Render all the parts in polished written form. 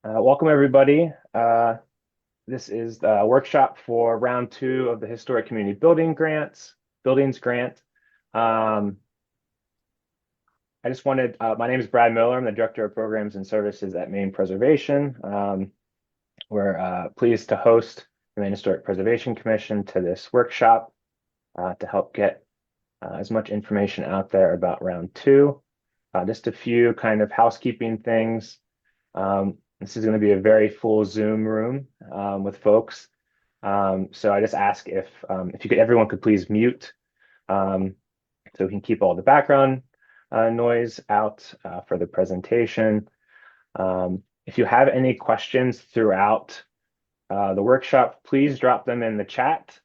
Welcome, everybody. This is the workshop for round two of the Historic Community Buildings Grant. Um, my name is Brad Miller. I'm the Director of Programs and Services at Maine Preservation. We're pleased to host the Maine Historic Preservation Commission to this workshop to help get as much information out there about round two. Just a few kind of housekeeping things. This is going to be a very full Zoom room with folks. So I just ask if everyone could please mute so we can keep all the background noise out for the presentation. If you have any questions throughout the workshop, please drop them in the chat,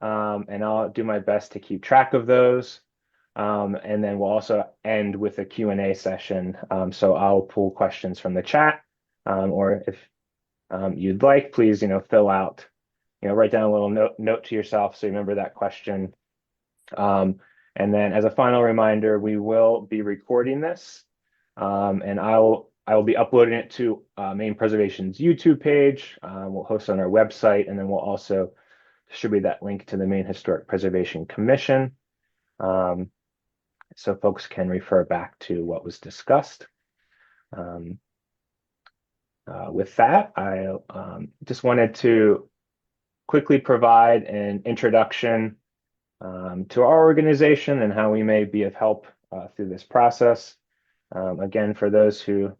and I'll do my best to keep track of those. And then we'll also end with a Q&A session. So I'll pull questions from the chat, or if you'd like, please, fill out, write down a little note to yourself so you remember that question. And then as a final reminder, we will be recording this, and I will be uploading it to Maine Preservation's YouTube page. We'll host it on our website, and then we'll also distribute that link to the Maine Historic Preservation Commission, so folks can refer back to what was discussed. With that, I just wanted to quickly provide an introduction to our organization and how we may be of help through this process. Again, for those who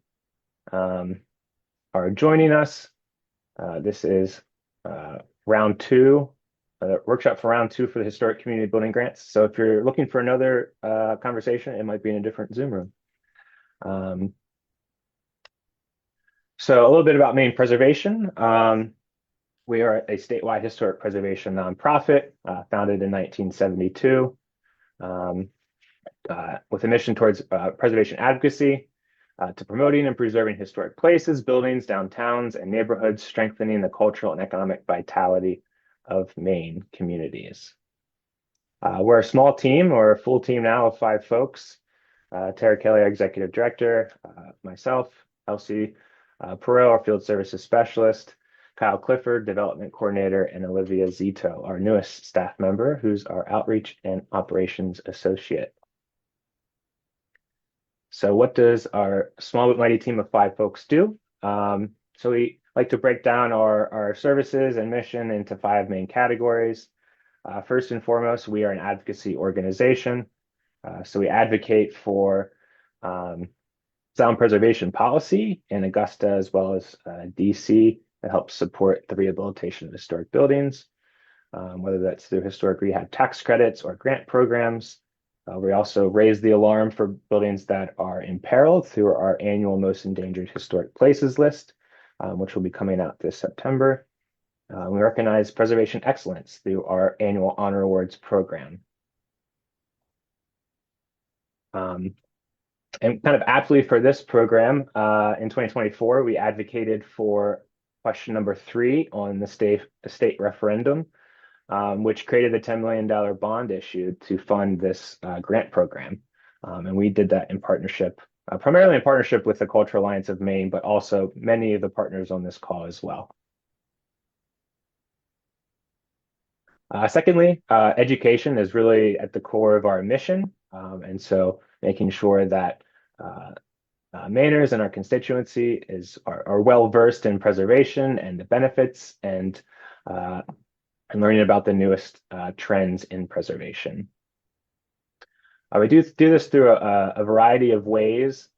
are joining us, this is round two, workshop for round two for the Historic Community Building Grants. So if you're looking for another conversation, it might be in a different Zoom room. So a little bit about Maine Preservation. We are a statewide historic preservation nonprofit founded in 1972 with a mission towards preservation advocacy, to promoting and preserving historic places, buildings, downtowns, and neighborhoods, strengthening the cultural and economic vitality of Maine communities. We're a small team, or a full team now of 5 folks. Tara Kelly, our executive director, myself, Elsie Perot, our field services specialist, Kyle Clifford, development coordinator, and Olivia Zito, our newest staff member, who's our outreach and operations associate. So what does our small but mighty team of 5 folks do? So we like to break down our services and mission into 5 main categories. First and foremost, we are an advocacy organization. So we advocate for sound preservation policy in Augusta as well as DC that helps support the rehabilitation of historic buildings, whether that's through historic rehab tax credits or grant programs. We also raise the alarm for buildings that are imperiled through our annual Most Endangered Historic Places list, which will be coming out this September. We recognize preservation excellence through our annual Honor Awards program. And kind of aptly for this program, in 2024, we advocated for question number 3 on the state referendum, which created the $10 million bond issue to fund this grant program. And we did that in partnership, primarily in partnership with the Cultural Alliance of Maine, but also many of the partners on this call as well. Secondly, education is really at the core of our mission. And so making sure that Mainers and our constituency are well versed in preservation and the benefits, and learning about the newest trends in preservation. We do this through a variety of ways.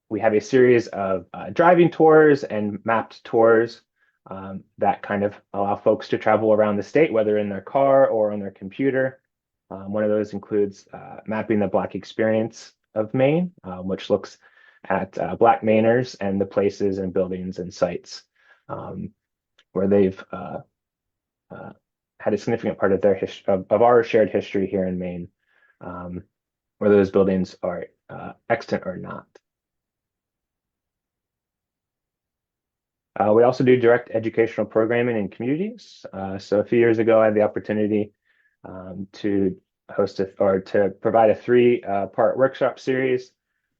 We have a series of driving tours and mapped tours that kind of allow folks to travel around the state, whether in their car or on their computer. One of those includes mapping the Black experience of Maine, which looks at Black Mainers and the places and buildings and sites where they've had a significant part of their of our shared history here in Maine, whether those buildings are extant or not. We also do direct educational programming in communities. So a few years ago, I had the opportunity to host to provide a 3-part workshop series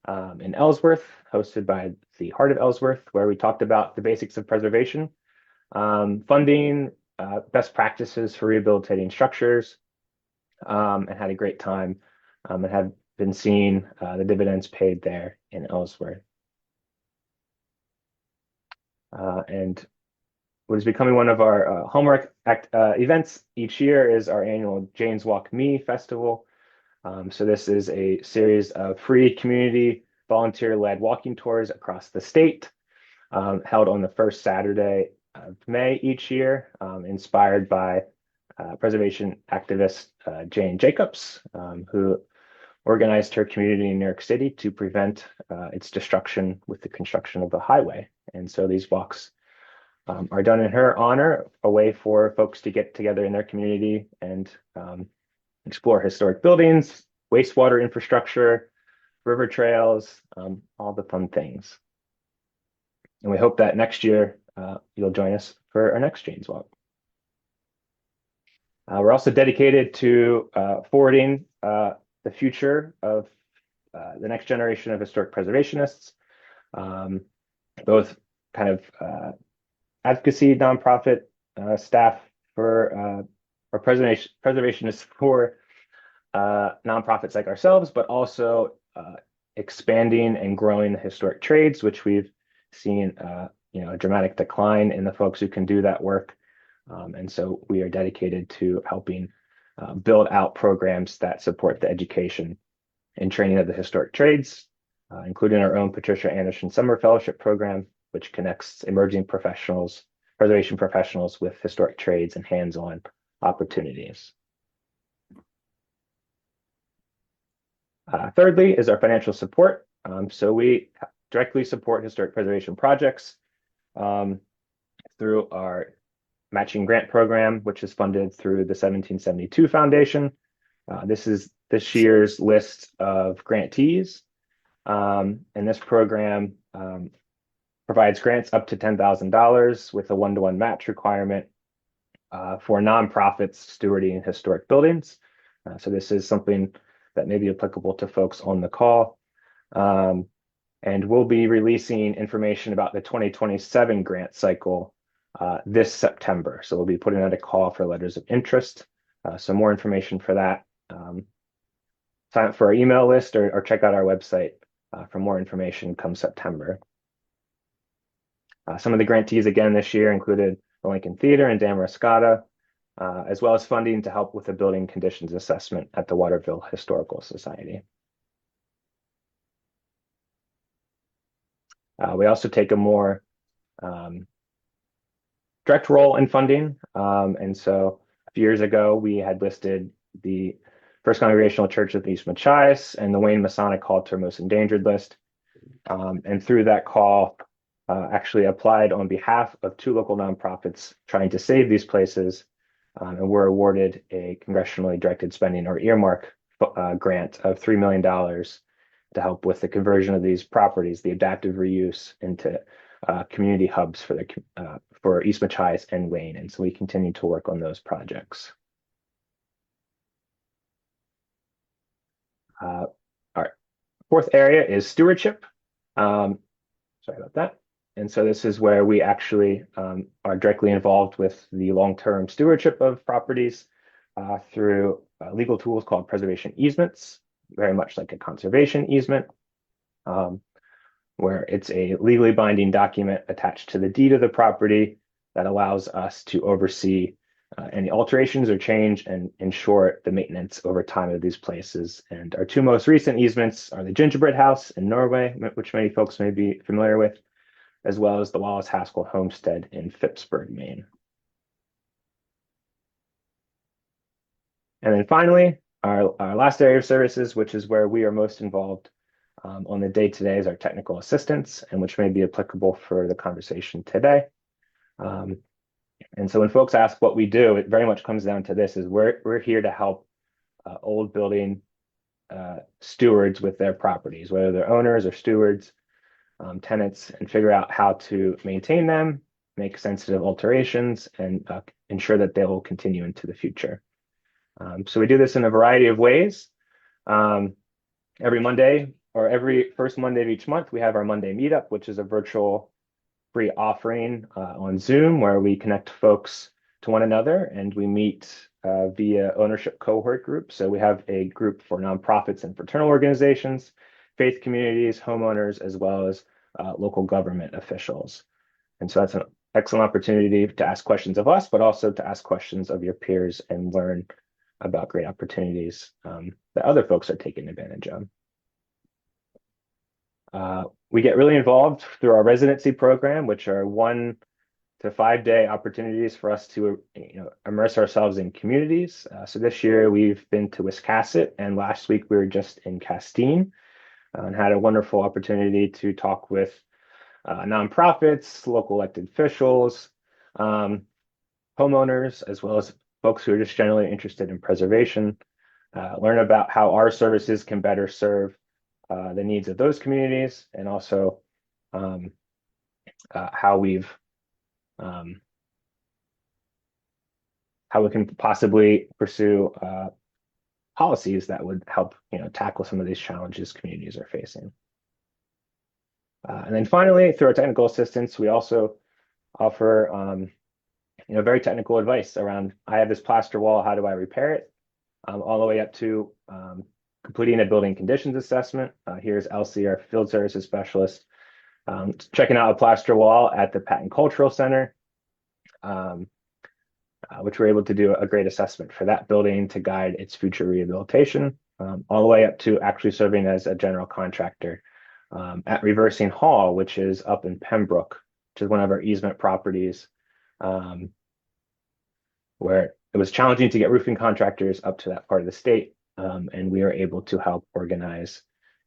in Ellsworth, hosted by the Heart of Ellsworth, where we talked about the basics of preservation, funding, best practices for rehabilitating structures, and had a great time, and have been seeing the dividends paid there in Ellsworth. And what is becoming one of our hallmark events each year is our annual Jane's Walk Me Festival. So this is a series of free community volunteer-led walking tours across the state, held on the first Saturday of May each year, inspired by preservation activist Jane Jacobs, who organized her community in New York City to prevent its destruction with the construction of the highway. And so these walks are done in her honor, a way for folks to get together in their community and explore historic buildings, wastewater infrastructure, river trails, all the fun things. And we hope that next year you'll join us for our next Jane's Walk. We're also dedicated to forwarding the future of the next generation of historic preservationists, both kind of advocacy nonprofit staff for or preservationists for nonprofits like ourselves, but also expanding and growing the historic trades, which we've seen a dramatic decline in the folks who can do that work. And so we are dedicated to helping build out programs that support the education and training of the historic trades, including our own Patricia Anderson Summer Fellowship Program, which connects emerging professionals, preservation professionals with historic trades and hands-on opportunities. Thirdly is our financial support. So we directly support historic preservation projects through our matching grant program, which is funded through the 1772 Foundation. This is this year's list of grantees. And this program provides grants up to $10,000 with a one-to-one match requirement for nonprofits stewarding historic buildings. So this is something that may be applicable to folks on the call. And we'll be releasing information about the 2027 grant cycle this September. So we'll be putting out a call for letters of interest. So more information for that. Sign up for our email list or check out our website for more information come September. Some of the grantees again this year included the Lincoln Theater and Damariscotta, as well as funding to help with the building conditions assessment at the Waterville Historical Society. We also take a more direct role in funding. And so a few years ago, we had listed the First Congregational Church of East Machias and the Wayne Masonic Hall to our most endangered list. And through that call, actually applied on behalf of two local nonprofits trying to save these places, and were awarded a congressionally directed spending or earmark grant of $3 million to help with the conversion of these properties, the adaptive reuse into community hubs for East Machias and Wayne. And so we continue to work on those projects. Our fourth area is stewardship. Sorry about that. And so this is where we actually are directly involved with the long-term stewardship of properties through legal tools called preservation easements, very much like a conservation easement, where it's a legally binding document attached to the deed of the property that allows us to oversee any alterations or change and ensure the maintenance over time of these places. And our two most recent easements are the Gingerbread House in Norway, which many folks may be familiar with, as well as the Wallace Haskell Homestead in Phippsburg, Maine. And then finally, our last area of services, which is where we are most involved on the day-to-day, is our technical assistance, and which may be applicable for the conversation today. And so when folks ask what we do, it very much comes down to this: is we're here to help old building stewards with their properties, whether they're owners or stewards, tenants, and figure out how to maintain them, make sensitive alterations, and ensure that they will continue into the future. So we do this in a variety of ways. Every Monday, or every first Monday of each month, we have our Monday meetup, which is a virtual free offering on Zoom where we connect folks to one another and we meet via ownership cohort groups. So we have a group for nonprofits and fraternal organizations, faith communities, homeowners, as well as local government officials. And so that's an excellent opportunity to ask questions of us, but also to ask questions of your peers and learn about great opportunities that other folks are taking advantage of. We get really involved through our residency program, which are 1 to 5 day opportunities for us to immerse ourselves in communities. So this year we've been to Wiscasset, and last week we were just in Castine and had a wonderful opportunity to talk with nonprofits, local elected officials, homeowners, as well as folks who are just generally interested in preservation, learn about how our services can better serve the needs of those communities, and also how we can possibly pursue policies that would help tackle some of these challenges communities are facing. And then finally, through our technical assistance, we also offer very technical advice around, I have this plaster wall, how do I repair it? All the way up to completing a building conditions assessment. Here's Elsie, our field services specialist, checking out a plaster wall at the Patton Cultural Center, which we're able to do a great assessment for that building to guide its future rehabilitation, all the way up to actually serving as a general contractor at Reversing Hall, which is up in Pembroke, which is one of our easement properties, where it was challenging to get roofing contractors up to that part of the state, and we are able to help organize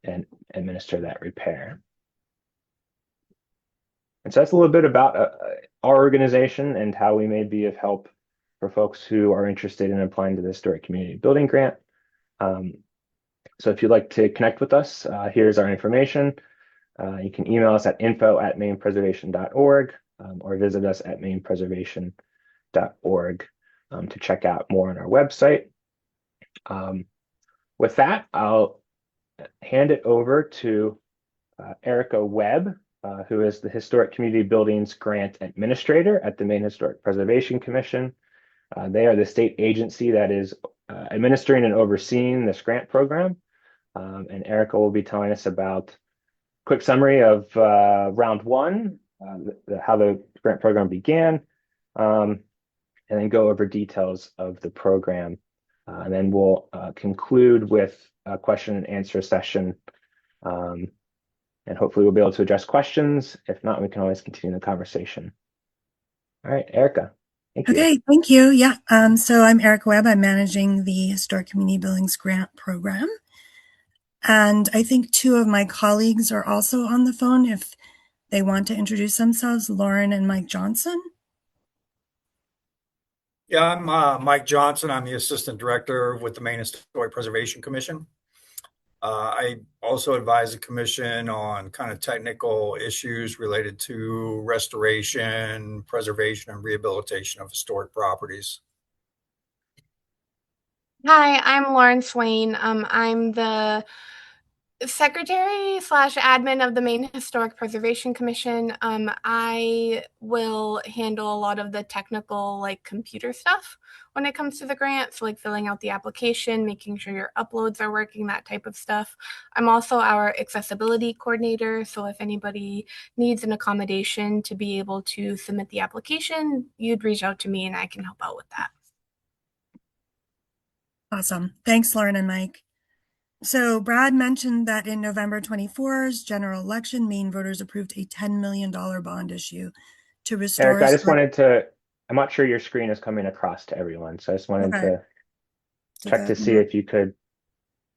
and administer that repair. And so that's a little bit about our organization and how we may be of help for folks who are interested in applying to the Historic Community Building Grant. So if you'd like to connect with us, here's our information. You can email us at info@mainepreservation.org or visit us at mainepreservation.org to check out more on our website. With that, I'll hand it over to Erica Webb, who is the Historic Community Buildings Grant Administrator at the Maine Historic Preservation Commission. They are the state agency that is administering and overseeing this grant program. And Erica will be telling us about a quick summary of round one, how the grant program began, and then go over details of the program. And then we'll conclude with a question and answer session. And hopefully we'll be able to address questions. If not, we can always continue the conversation. All right, Erica, thank you. Okay, thank you. Yeah, so I'm Erica Webb. I'm managing the Historic Community Buildings Grant Program. And I think two of my colleagues are also on the phone if they want to introduce themselves, Lauren and Mike Johnson. Yeah, I'm Mike Johnson. I'm the Assistant Director with the Maine Historic Preservation Commission. I also advise the Commission on kind of technical issues related to restoration, preservation, and rehabilitation of historic properties. Hi, I'm Lauren Swain. I'm the secretary slash admin of the Maine Historic Preservation Commission. I will handle a lot of the technical, like computer stuff when it comes to the grant. So like filling out the application, making sure your uploads are working, that type of stuff. I'm also our accessibility coordinator. So if anybody needs an accommodation to be able to submit the application, you'd reach out to me and I can help out with that. Awesome. Thanks, Lauren and Mike. So Brad mentioned that in November 24's general election, Maine voters approved a $10 million bond issue to restore. Erica, I just wanted to, I'm not sure your screen is coming across to everyone. So I just wanted to check to see if you could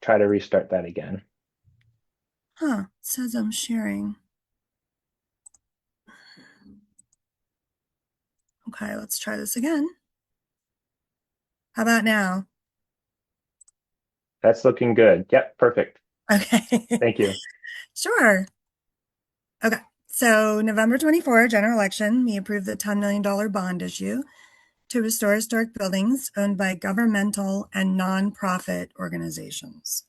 try to restart that again. Huh, it says I'm sharing. Okay, let's try this again. How about now? That's looking good. Yep, perfect. Okay. Thank you. Sure. Okay, so November 24 general election, we approved the $10 million bond issue to restore historic buildings owned by governmental and nonprofit organizations.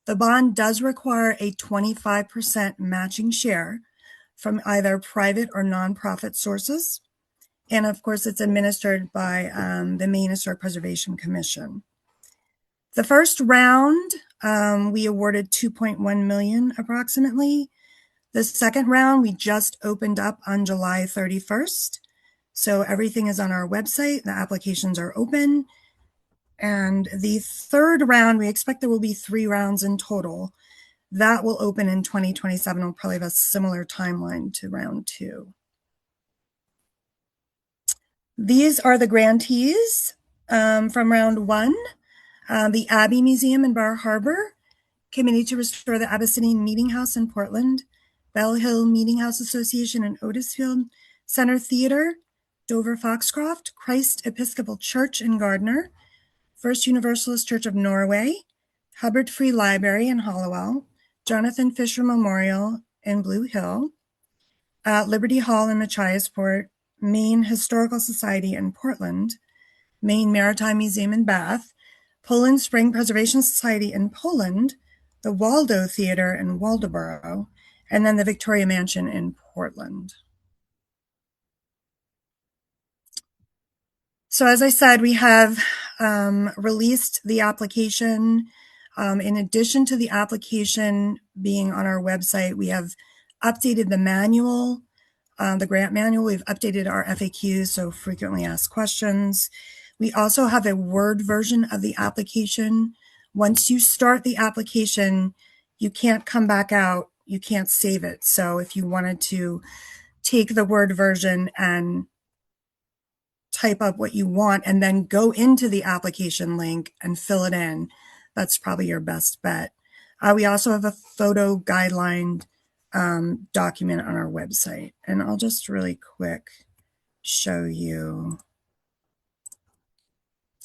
The bond does require a 25% matching share from either private or nonprofit sources. And of course, it's administered by the Maine Historic Preservation Commission. The first round, we awarded $2.1 million approximately. The second round, we just opened up on July 31st. So everything is on our website. The applications are open. And the third round, we expect there will be 3 rounds in total. That will open in 2027. We'll probably have a similar timeline to round 2. These are the grantees from round 1. The Abbey Museum in Bar Harbor, Committee to Restore the Abyssinian Meeting House in Portland, Bell Hill Meeting House Association in Otisfield, Center Theater, Dover Foxcroft, Christ Episcopal Church in Gardner, First Universalist Church of Norway, Hubbard Free Library in Hollowell, Jonathan Fisher Memorial in Blue Hill, Liberty Hall in Machiasport, Maine Historical Society in Portland, Maine Maritime Museum in Bath, Poland Spring Preservation Society in Poland, the Waldo Theater in Waldoboro, and then the Victoria Mansion in Portland. So as I said, we have released the application. In addition to the application being on our website, we have updated the manual, the grant manual. We've updated our FAQs, so frequently asked questions. We also have a Word version of the application. Once you start the application, you can't come back out. You can't save it. So if you wanted to take the Word version and type up what you want and then go into the application link and fill it in, that's probably your best bet. We also have a photo guideline document on our website. And I'll just really quick show you.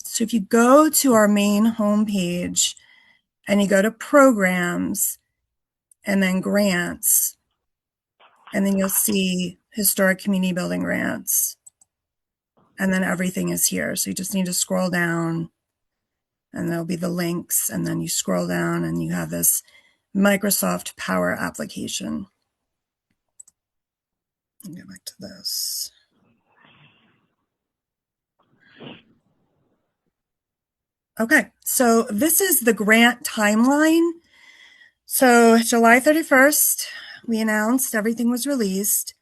So if you go to our main homepage and you go to programs and then grants, and then you'll see historic community building grants. And then everything is here. So you just need to scroll down and there'll be the links. And then you scroll down and you have this Microsoft Power application. I'll go back to this. Okay, so this is the grant timeline. So July 31st, we announced everything was released.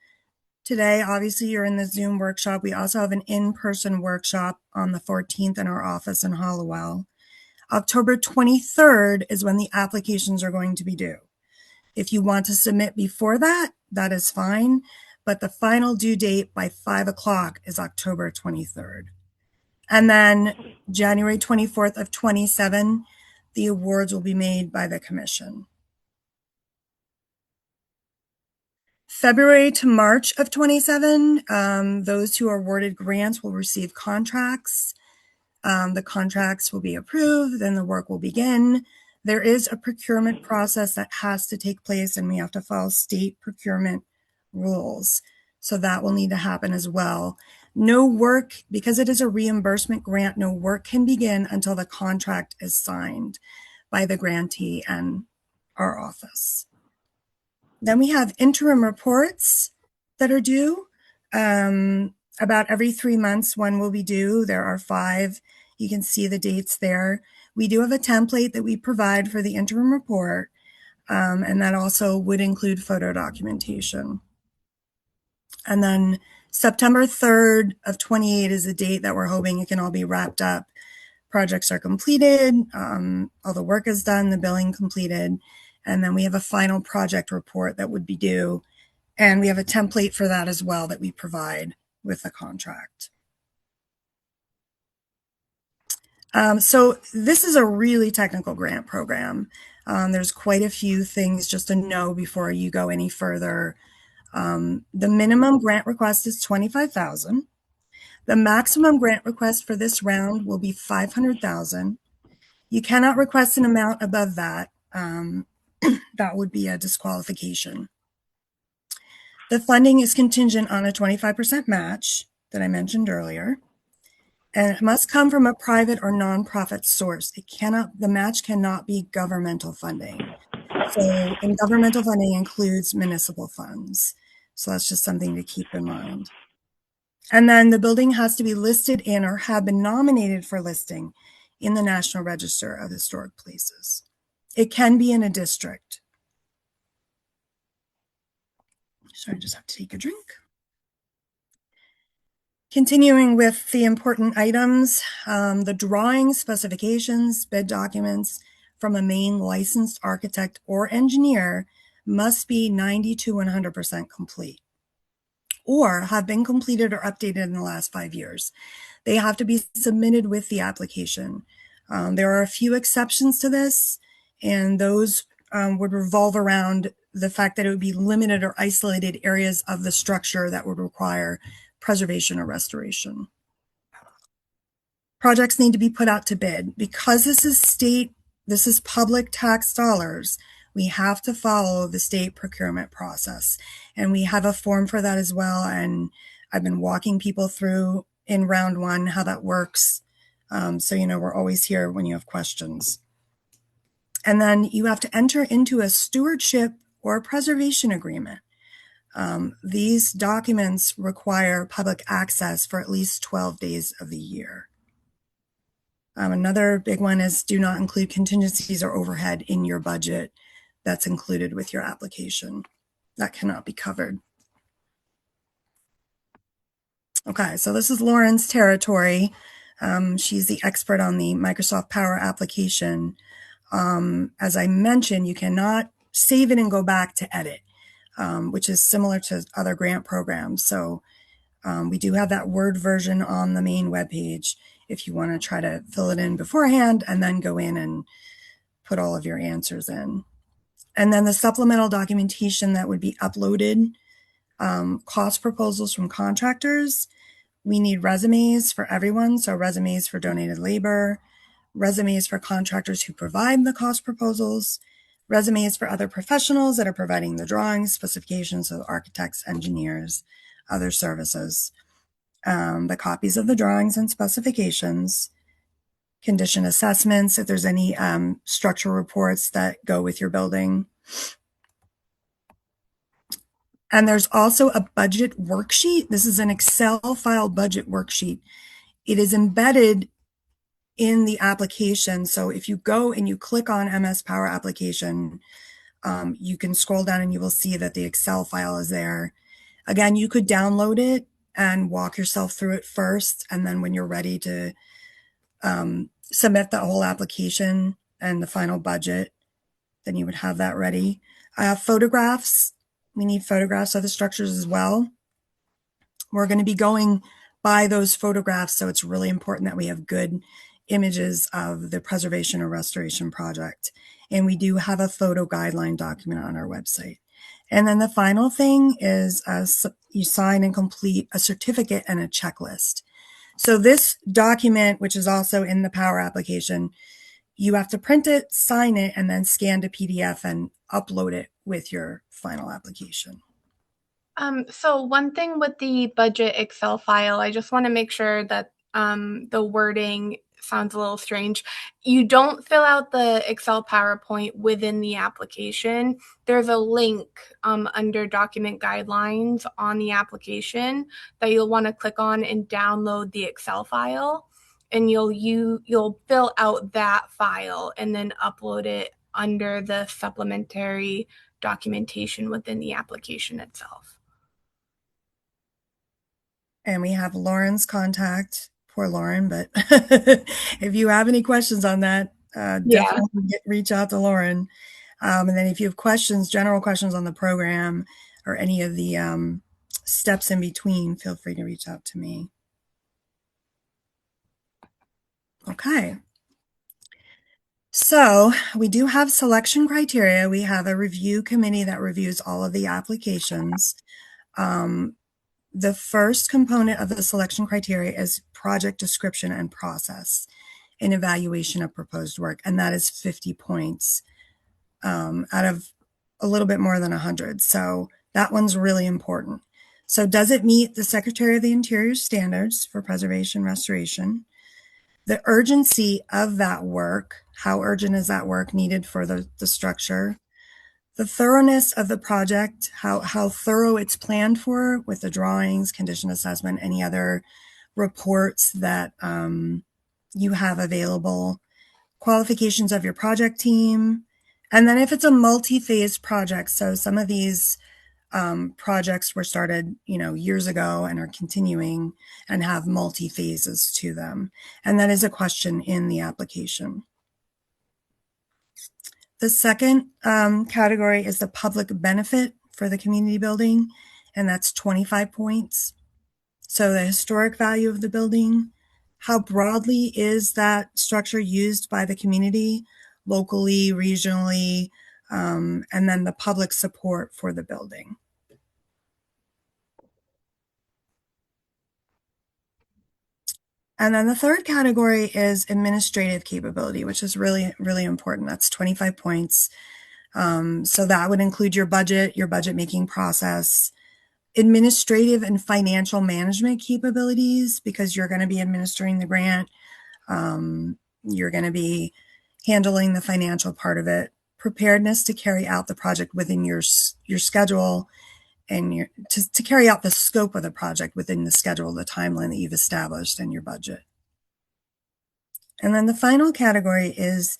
Today, obviously, you're in the Zoom workshop. We also have an in-person workshop on the 14th in our office in Hollowell. October 23rd is when the applications are going to be due. If you want to submit before that, that is fine. But the final due date by 5 o'clock is October 23rd. And then January 24th of 27, the awards will be made by the commission. February to March of 27, those who are awarded grants will receive contracts. The contracts will be approved, then the work will begin. There is a procurement process that has to take place, and we have to follow state procurement rules. So that will need to happen as well. No work, because it is a reimbursement grant, no work can begin until the contract is signed by the grantee and our office. Then we have interim reports that are due. About every 3 months, one will be due. There are 5. You can see the dates there. We do have a template that we provide for the interim report, and that also would include photo documentation. And then September 3rd of 28 is the date that we're hoping it can all be wrapped up. Projects are completed, all the work is done, the billing completed, and then we have a final project report that would be due. And we have a template for that as well that we provide with the contract. So this is a really technical grant program. There's quite a few things just to know before you go any further. The minimum grant request is $25,000. The maximum grant request for this round will be $500,000. You cannot request an amount above that. That would be a disqualification. The funding is contingent on a 25% match that I mentioned earlier. And it must come from a private or nonprofit source. The match cannot be governmental funding. So, and governmental funding includes municipal funds. So that's just something to keep in mind. And then the building has to be listed in or have been nominated for listing in the National Register of Historic Places. It can be in a district. Sorry, I just have to take a drink. Continuing with the important items, the drawings, specifications, bid documents from a Maine licensed architect or engineer must be 90 to 100% complete or have been completed or updated in the last 5 years. They have to be submitted with the application. There are a few exceptions to this, and those would revolve around the fact that it would be limited or isolated areas of the structure that would require preservation or restoration. Projects need to be put out to bid. Because this is public tax dollars, we have to follow the state procurement process. And we have a form for that as well. And I've been walking people through in round one how that works. So, we're always here when you have questions. And then you have to enter into a stewardship or preservation agreement. These documents require public access for at least 12 days of the year. Another big one is do not include contingencies or overhead in your budget that's included with your application. That cannot be covered. Okay, so this is Lauren's territory. She's the expert on the Microsoft Power application. As I mentioned, you cannot save it and go back to edit, which is similar to other grant programs. So we do have that Word version on the main webpage if you want to try to fill it in beforehand and then go in and put all of your answers in. And then the supplemental documentation that would be uploaded, cost proposals from contractors. We need resumes for everyone. So resumes for donated labor, resumes for contractors who provide the cost proposals, resumes for other professionals that are providing the drawings, specifications, so architects, engineers, other services, the copies of the drawings and specifications, condition assessments, if there's any structural reports that go with your building. And there's also a budget worksheet. This is an Excel file budget worksheet. It is embedded in the application. So if you go and you click on MS Power application, you can scroll down and you will see that the Excel file is there. Again, you could download it and walk yourself through it first. And then when you're ready to submit the whole application and the final budget, then you would have that ready. Photographs. We need photographs of the structures as well. We're going to be going by those photographs, so it's really important that we have good images of the preservation or restoration project. And we do have a photo guideline document on our website. And then the final thing is you sign and complete a certificate and a checklist. So this document, which is also in the Power application, you have to print it, sign it, and then scan to PDF and upload it with your final application. So one thing with the budget Excel file, I just want to make sure that the wording sounds a little strange. You don't fill out the Excel PowerPoint within the application. There's a link under document guidelines on the application that you'll want to click on and download the Excel file. And you'll fill out that file and then upload it under the supplementary documentation within the application itself. And we have Lauren's contact. Poor Lauren, but if you have any questions on that, definitely reach out to Lauren. And then if you have questions, general questions on the program or any of the steps in between, feel free to reach out to me. Okay. So we do have selection criteria. We have a review committee that reviews all of the applications. The first component of the selection criteria is project description and process and evaluation of proposed work. And that is 50 points out of a little bit more than 100. So that one's really important. So does it meet the Secretary of the Interior standards for preservation restoration? The urgency of that work, how urgent is that work needed for the structure? The thoroughness of the project, how thorough it's planned for with the drawings, condition assessment, any other reports that you have available, qualifications of your project team, and then if it's a multi-phase project, so some of these projects were started, years ago and are continuing and have multi-phases to them. And that is a question in the application. The second category is the public benefit for the community building, and that's 25 points. So the historic value of the building, how broadly is that structure used by the community, locally, regionally, and then the public support for the building. And then the third category is administrative capability, which is really, really important. That's 25 points. So that would include your budget making process, administrative and financial management capabilities, because you're going to be administering the grant. You're going to be handling the financial part of it, preparedness to carry out the project within your schedule, and to carry out the scope of the project within the schedule, the timeline that you've established and your budget. And then the final category is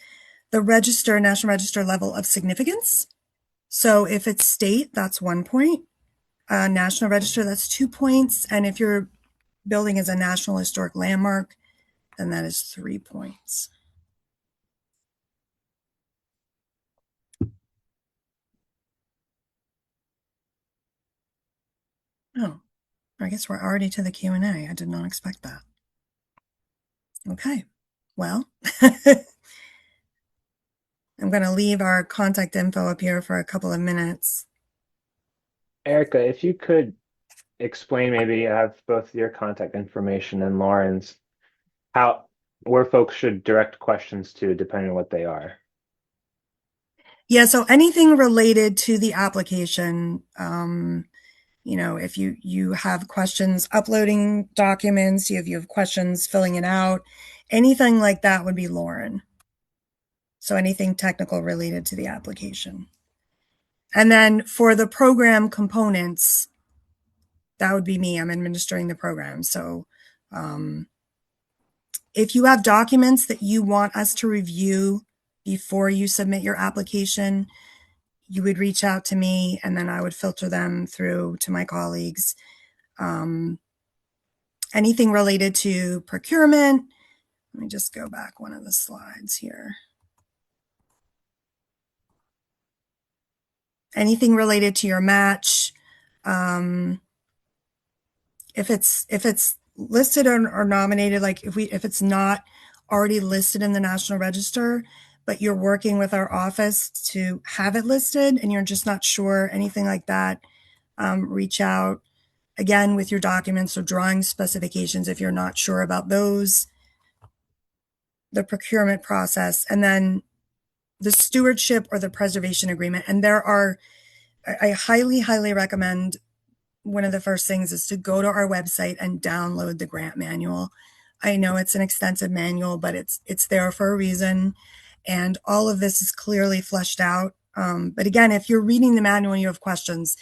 the National Register level of significance. So if it's state, that's 1 point. National Register, that's 2 points. And if your building is a National Historic Landmark, then that is 3 points. Oh, I guess we're already to the Q&A. I did not expect that. Okay, well, I'm going to leave our contact info up here for a couple of minutes. Erica, if you could explain, maybe have both your contact information and Lauren's, where folks should direct questions to, depending on what they are. Yeah, so anything related to the application, if you have questions uploading documents, if you have questions filling it out, anything like that would be Lauren. So anything technical related to the application. And then for the program components, that would be me. I'm administering the program. So if you have documents that you want us to review before you submit your application, you would reach out to me, and then I would filter them through to my colleagues. Anything related to procurement, let me just go back one of the slides here. Anything related to your match, if it's listed or nominated, like if it's not already listed in the National Register, but you're working with our office to have it listed and you're just not sure, anything like that, reach out again with your documents or drawing specifications if you're not sure about those, the procurement process, and then the stewardship or the preservation agreement. And I highly, highly recommend, one of the first things is to go to our website and download the grant manual. I know it's an extensive manual, but it's there for a reason. And all of this is clearly fleshed out. But again, if you're reading the manual and you have questions,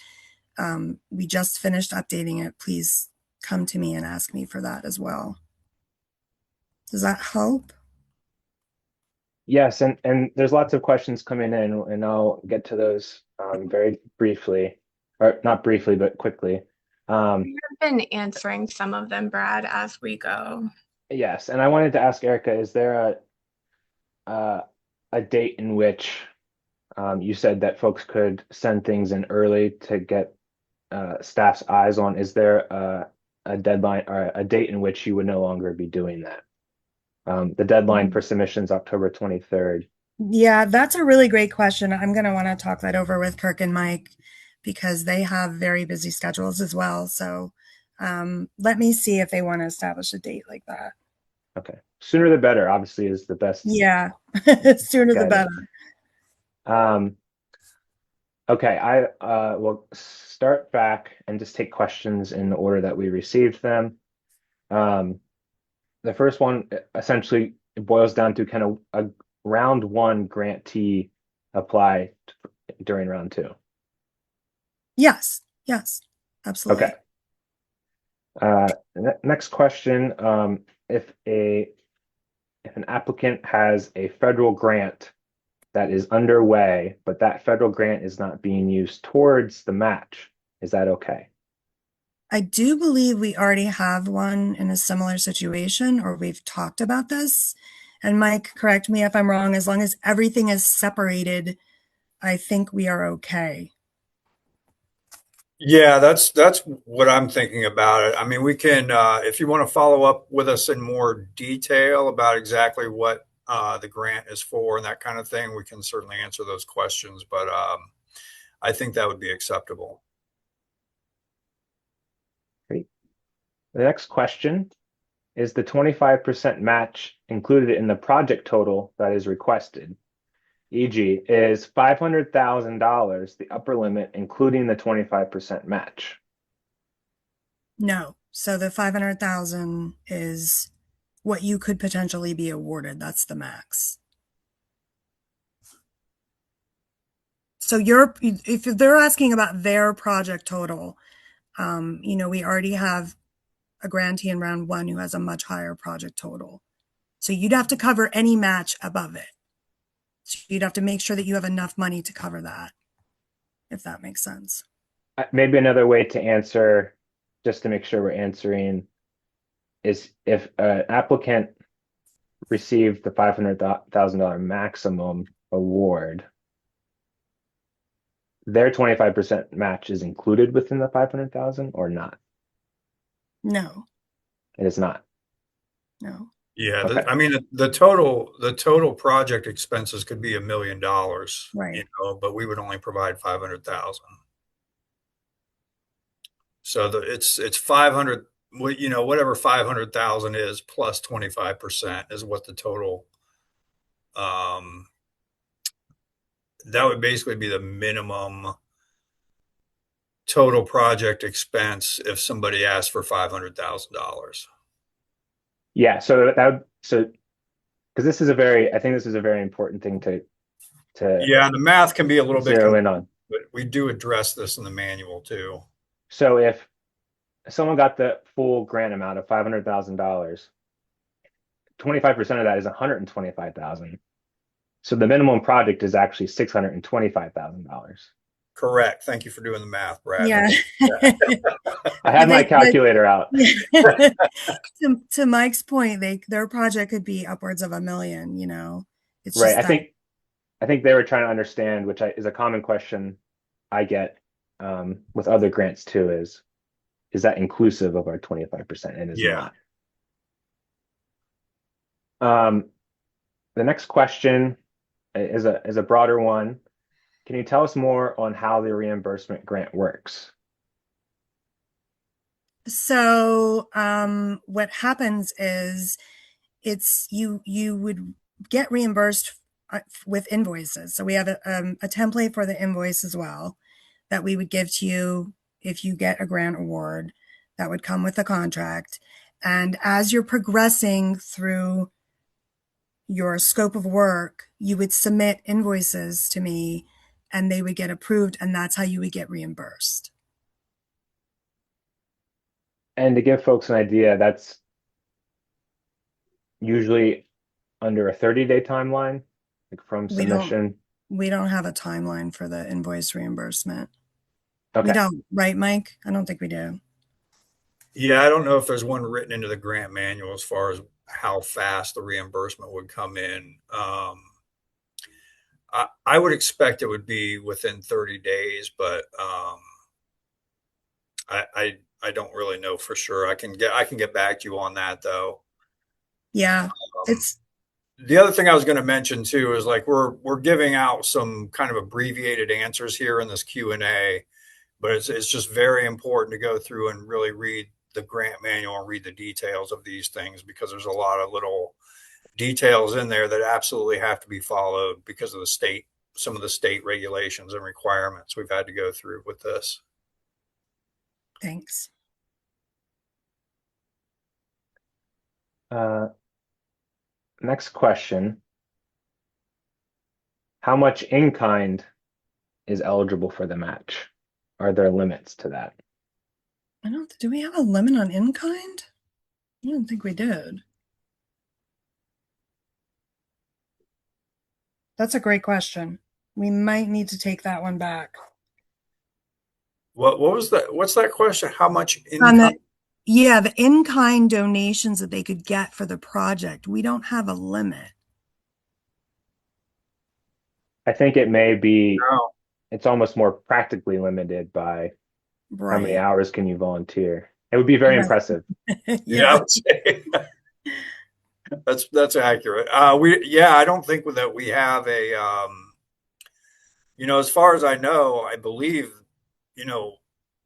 we just finished updating it. Please come to me and ask me for that as well. Does that help? Yes, and there's lots of questions coming in, and I'll get to those very briefly, or not briefly, but quickly. We've been answering some of them, Brad, as we go. Yes, and I wanted to ask Erica, is there a date in which you said that folks could send things in early to get staff's eyes on? Is there a deadline or a date in which you would no longer be doing that? The deadline for submissions, October 23rd. Yeah, that's a really great question. I'm going to want to talk that over with Kirk and Mike because they have very busy schedules as well. So let me see if they want to establish a date like that. Okay. Sooner the better, obviously, is the best. Yeah, sooner the better. Okay, I will start back and just take questions in the order that we received them. Um, the first one essentially boils down to kind of a round one grantee apply during round two. Yes, yes, Okay. absolutely. Next question. If an applicant has a federal grant that is underway, but that federal grant is not being used towards the match, is that okay? I do believe we already have one in a similar situation, or we've talked about this. And Mike, correct me if I'm wrong, as long as everything is separated, I think we are okay. Yeah, that's what I'm thinking about it. I mean, we can, if you want to follow up with us in more detail about exactly what the grant is for and that kind of thing, we can certainly answer those questions. But I think that would be acceptable. Great. The next question is the 25% match included in the project total that is requested? E.g., is $500,000 the upper limit, including the 25% match? No. So the 500,000 is what you could potentially be awarded. That's the max. So if they're asking about their project total, we already have a grantee in round one who has a much higher project total. So you'd have to cover any match above it. So you'd have to make sure that you have enough money to cover that, if that makes sense. Maybe another way to answer, just to make sure we're answering, is if an applicant received the $500,000 maximum award, their 25% match is included within the 500,000 or not? No, It is not. no. Yeah, Okay. I mean the total project expenses could be $1 million, Right. but we would only provide 500,000. So it's 500, whatever 500,000 is plus 25% is what the total. Um, that would basically be the minimum total project expense if somebody asked for $500,000. Yeah, so because I think this is a very important thing to Yeah, the math can be a little bit zero confusing, in on. but we do address this in the manual too. So if someone got the full grant amount of $500,000, 25% of that is 125,000. So the minimum project is actually $625,000. Correct. Thank you for doing the math, Brad. Yeah. I had my calculator out. To Mike's point, their project could be upwards of $1 million. It's Right. just that. I think they were trying to understand, which is a common question I get with other grants too, is that inclusive of our 25%? And is Yeah. not. The next question is a broader one. Can you tell us more on how the reimbursement grant works? So what happens is you would get reimbursed with invoices. So we have a template for the invoice as well that we would give to you if you get a grant award that would come with the contract. And as you're progressing through your scope of work, you would submit invoices to me and they would get approved, and that's how you would get reimbursed. And to give folks an idea, that's usually under a 30-day timeline, like from We don't submission. we don't have a timeline for the invoice reimbursement. We Okay. don't, right, Mike? I don't think we do. Yeah, I don't know if there's one written into the grant manual as far as how fast the reimbursement would come in. I would expect it would be within 30 days, but I don't really know for sure. I can get back to you on that though. Yeah, Um, it's the other thing I was going to mention too is like we're giving out some kind of abbreviated answers here in this Q&A, but it's just very important to go through and really read the grant manual and read the details of these things because there's a lot of little details in there that absolutely have to be followed because of the state some of the state regulations and requirements we've had to go through with this. Thanks. Next question. How much in kind is eligible for the match? Are there limits to that? Do we have a limit on in kind? I don't think we did. That's a great question. We might need to take that one back. What was that? What's that question? How much Yeah, the in kind donations that they could get for the project. We don't have a limit. I think it may be, No. it's almost more practically limited by how many Right. hours can you volunteer. It would be very Right. impressive. Yeah, I would say that's accurate. I don't think that we have a as far as I know, I believe,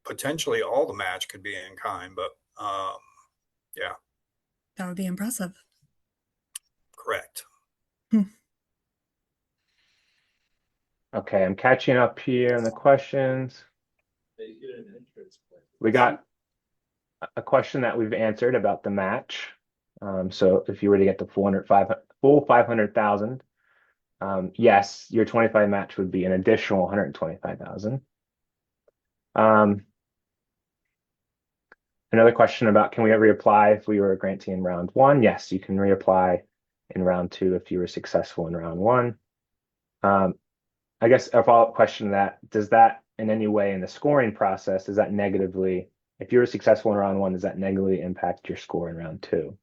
potentially all the match could be in kind, but yeah, That would be impressive. correct. Okay, I'm catching up here on the questions. We got a question that we've answered about the match. So if you were to get the full 500,000, yes, your 25 match would be an additional 125,000. Another question about, can we ever reapply if we were a grantee in round one? Yes, you can reapply in round two if you were successful in round one. I guess a follow-up question to that, does that in any way in the scoring process, does that negatively, if you were successful in round one, does that negatively impact your score in round two?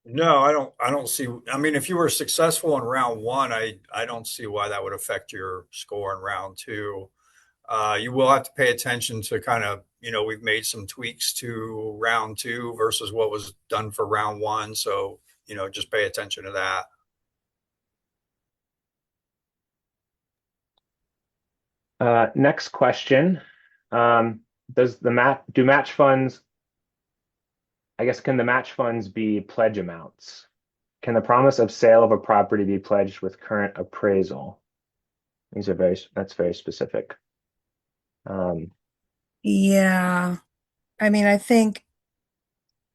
No, I don't see. I mean, if you were successful in round one, I don't see why that would affect your score in round two. You will have to pay attention to kind of, we've made some tweaks to round two versus what was done for round one. So, just pay attention to that. Next question. Do match funds, I guess, can the match funds be pledge amounts? Can the promise of sale of a property be pledged with current appraisal? That's very specific. Yeah. I mean, I think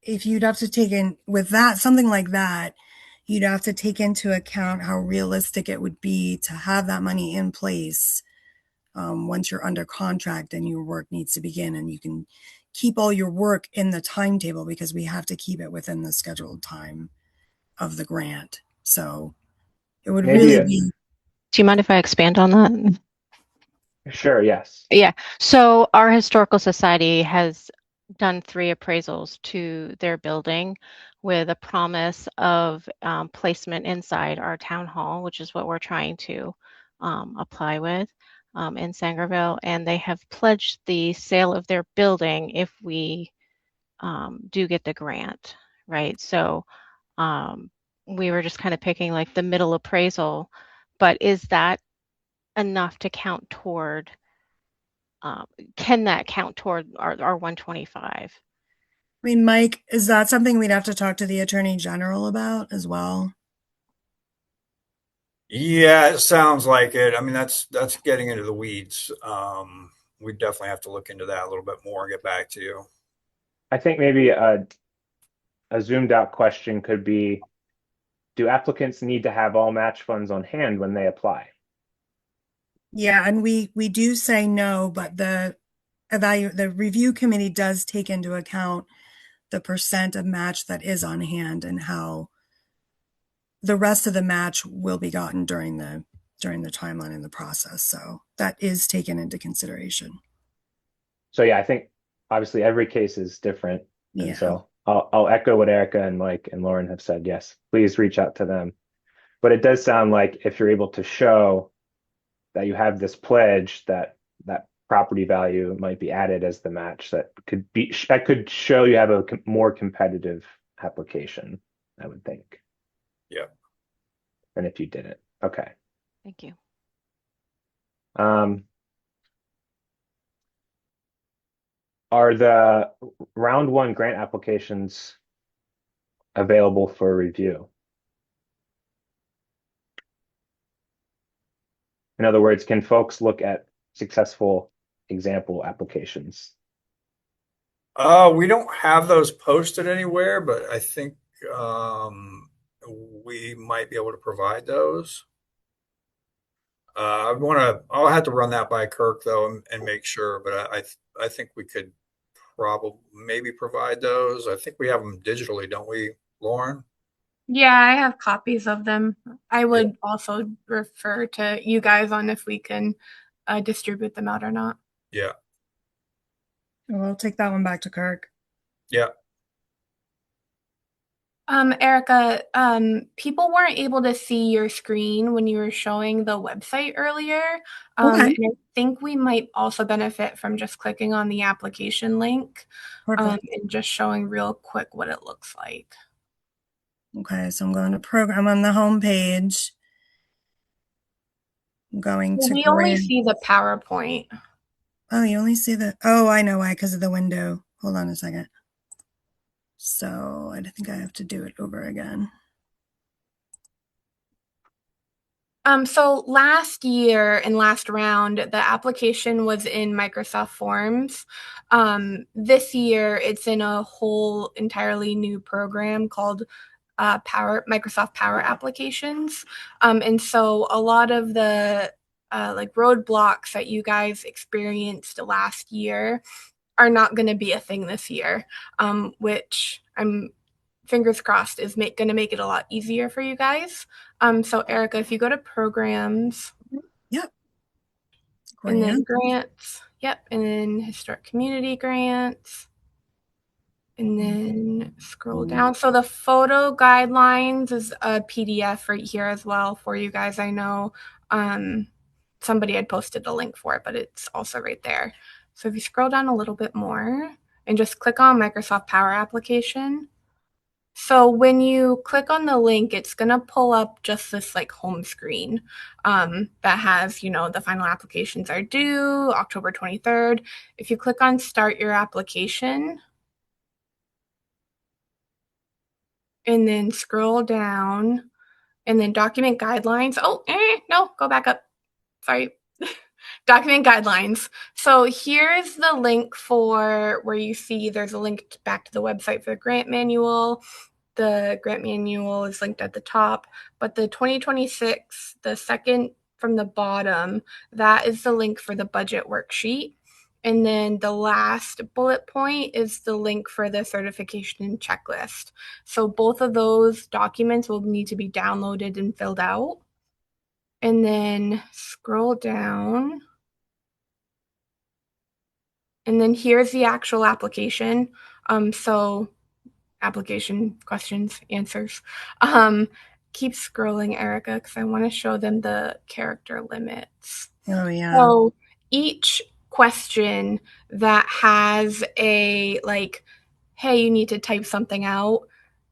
if you'd have to take in with that, something like that, you'd have to take into account how realistic it would be to have that money in place once you're under contract and your work needs to begin, and you can keep all your work in the timetable because we have to keep it within the scheduled time of the grant. So it would really be. Do you mind if I expand on that? Sure, yes. Yeah. So our historical society has done 3 appraisals to their building with a promise of placement inside our town hall, which is what we're trying to apply with in Sangerville. And they have pledged the sale of their building if we do get the grant, right? So we were just kind of picking like the middle appraisal, but is that enough to count toward, can that count toward our 125? I mean, Mike, is that something we'd have to talk to the Attorney General about as well? Yeah, it sounds like it. I mean, that's getting into the weeds. We definitely have to look into that a little bit more and get back to you. I think maybe a zoomed out question could be, do applicants need to have all match funds on hand when they apply? Yeah, and we do say no, but the review committee does take into account the percent of match that is on hand and how the rest of the match will be gotten during the timeline in the process. So that is taken into consideration. So yeah, I think obviously every case is different. Yeah. And so I'll echo what Erica and Mike and Lauren have said. Yes, please reach out to them. But it does sound like if you're able to show that you have this pledge that property value might be added as the match, that could show you have a more competitive application, I would think. Yeah. Than if you didn't. Okay. Thank you. Are the round one grant applications available for review? In other words, can folks look at successful example applications? We don't have those posted anywhere, but I think we might be able to provide those. I'll have to run that by Kirk though and make sure, but I think we could probably maybe provide those. I think we have them digitally, don't we, Lauren? Yeah, I have copies of them. I Yeah. would also refer to you guys on if we can distribute them out or not. Yeah. We'll take that one back to Kirk. Yeah. Erica, people weren't able to see your screen when you were showing the website earlier. Okay. And I think we might also benefit from just clicking on the application link Perfect. and just showing real quick what it looks like. Okay, so I'm going to program on the home page. I'm going to We only grant. see the PowerPoint. Oh, you only see the. Oh, I know why, because of the window. Hold on a second. So I think I have to do it over again. So last year and last round, the application was in Microsoft Forms. This year, it's in a whole entirely new program called Microsoft Power Applications. And so a lot of the like roadblocks that you guys experienced last year are not going to be a thing this year, which I'm fingers crossed is going to make it a lot easier for you guys. So Erica, if you go to programs, Yep. and then grants, yep, and then historic community grants, and then scroll down. So the photo guidelines is a PDF right here as well for you guys. I know somebody had posted a link for it, but it's also right there. So if you scroll down a little bit more and just click on Microsoft Power Application. So when you click on the link, it's going to pull up just this like home screen that has, the final applications are due October 23rd. If you click on Start Your Application, and then scroll down, and then Document Guidelines. Oh, no, go back up. Sorry. Document Guidelines. So here's the link for where you see there's a link back to the website for the grant manual. The grant manual is linked at the top, but the 2026, the second from the bottom, that is the link for the budget worksheet. And then the last bullet point is the link for the certification and checklist. So both of those documents will need to be downloaded and filled out. And then scroll down. And then here's the actual application. So application questions, answers. Keep scrolling, Erica, because I want to show them the character limits. Oh, yeah. So each question that has a like, hey, you need to type something out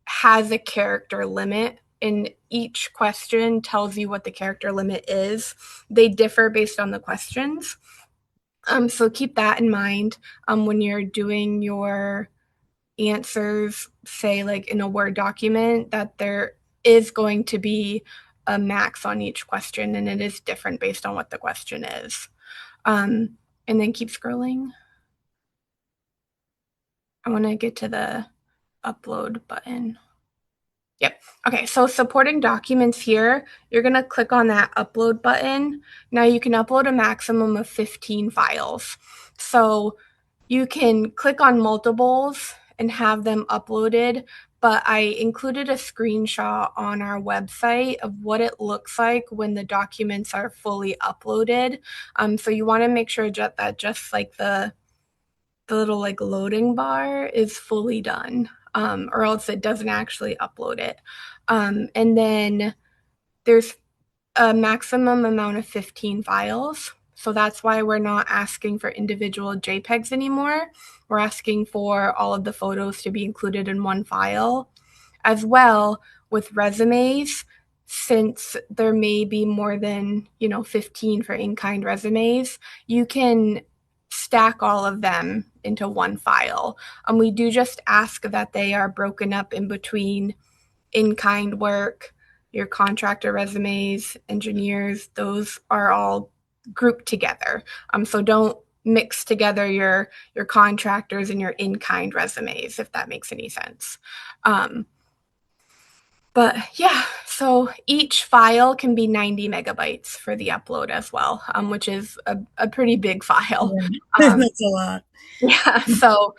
has a character limit. And each question tells you what the character limit is. They differ based on the questions. So keep that in mind when you're doing your answers, say like in a Word document, that there is going to be a max on each question, and it is different based on what the question is. And then keep scrolling. I want to get to the upload button. Yep. Okay, so supporting documents here, you're going to click on that upload button. Now you can upload a maximum of 15 files. So you can click on multiples and have them uploaded, but I included a screenshot on our website of what it looks like when the documents are fully uploaded. So you want to make sure that just like the little like loading bar is fully done. Or else it doesn't actually upload it. And then there's a maximum amount of 15 files. So that's why we're not asking for individual JPEGs anymore. We're asking for all of the photos to be included in one file. As well, with resumes, since there may be more than 15 for in-kind resumes, you can stack all of them into one file. We do just ask that they are broken up in between in-kind work, your contractor resumes, engineers, those are all grouped together. So don't mix together your contractors and your in-kind resumes, if that makes any sense. But yeah, so each file can be 90 megabytes for the upload as well, which is a pretty big file. That's a lot. Yeah, so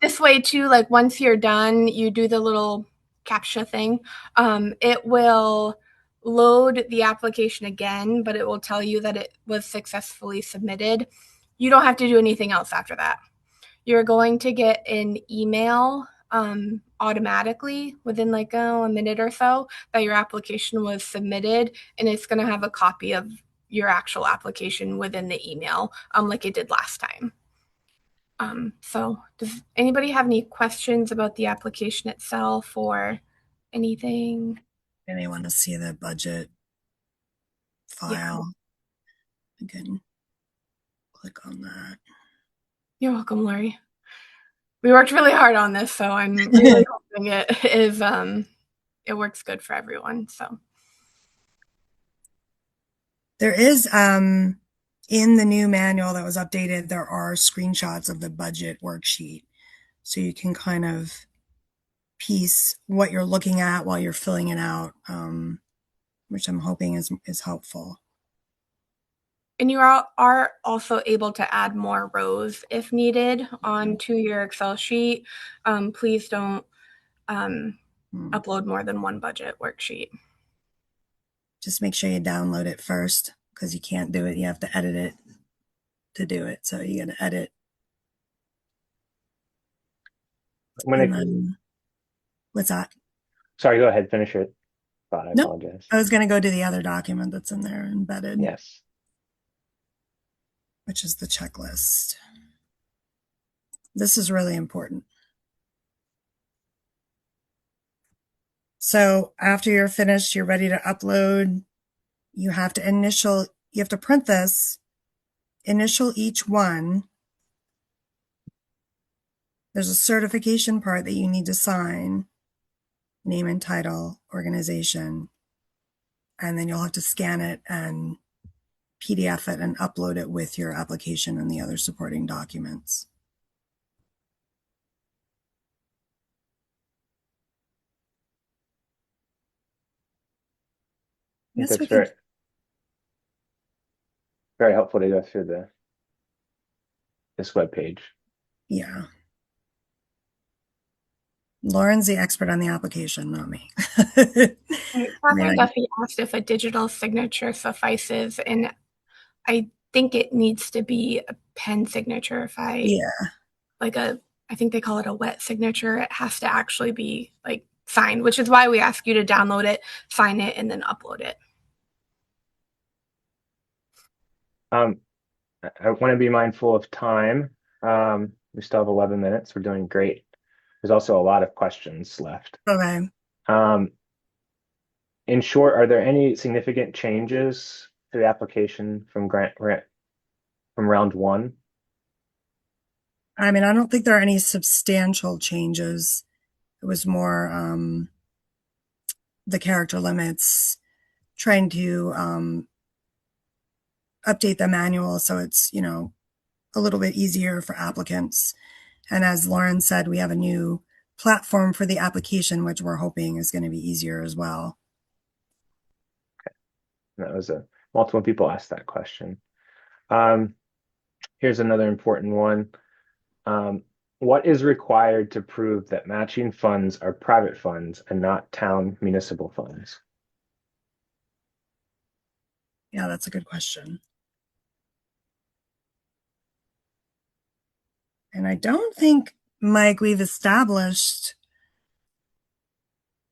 this way too, like once you're done, you do the little CAPTCHA thing. It will load the application again, but it will tell you that it was successfully submitted. You don't have to do anything else after that. You're going to get an email automatically within like a minute or so that your application was submitted, and it's going to have a copy of your actual application within the email, like it did last time. So does anybody have any questions about the application itself or anything? And they want to see the budget file. I can click on that. You're welcome, Lori. We worked really hard on this, so I'm really hoping it is it works good for everyone. So there is in the new manual that was updated, there are screenshots of the budget worksheet, so you can kind of piece what you're looking at while you're filling it out, which I'm hoping is helpful. And you are also able to add more rows if needed onto your Excel sheet. Please don't upload more than one budget worksheet. Just make sure you download it first, because you can't do it. You have to edit it to do it. So you got to edit. What's that? Sorry, go ahead. Finish your thought. I apologize. I was going to go to the other document that's in there embedded. Yes. Which is the checklist. This is really important. So after you're finished, you're ready to upload. You have to print this, initial each one. There's a certification part that you need to sign, name and title, organization, and then you'll have to scan it and PDF it and upload it with your application and the other supporting documents. That's very helpful to go through this web page. Yeah. Lauren's the expert on the application, not me. Catherine Duffy asked if a digital signature suffices, and I think it needs to be a pen signature. I think they call it a wet signature. It has to actually be like signed, which is why we ask you to download it, sign it, and then upload it. I want to be mindful of time. We still have 11 minutes. We're doing great. There's also a lot of questions left. Okay. In short, are there any significant changes to the application from round one? I mean, I don't think there are any substantial changes. It was more the character limits, trying to update the manual so it's, a little bit easier for applicants. And as Lauren said, we have a new platform for the application, which we're hoping is going to be easier as well. Okay. That was multiple people asked that question. Here's another important one. What is required to prove that matching funds are private funds and not town municipal funds? Yeah, that's a good question. And I don't think, Mike, we've established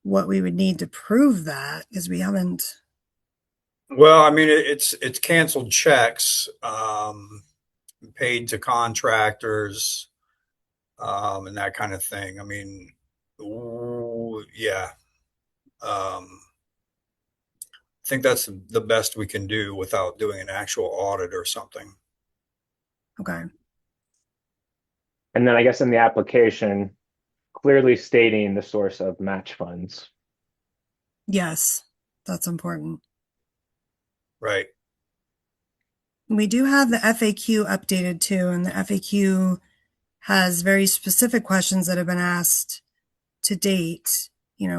what we would need to prove that, because we haven't. Well, I mean, it's canceled checks, paid to contractors, and that kind of thing. I mean, yeah. I think that's the best we can do without doing an actual audit or something. Okay. And then I guess in the application, clearly stating the source of match funds. Yes. That's important. Right. We do have the FAQ updated too, and the FAQ has very specific questions that have been asked to date,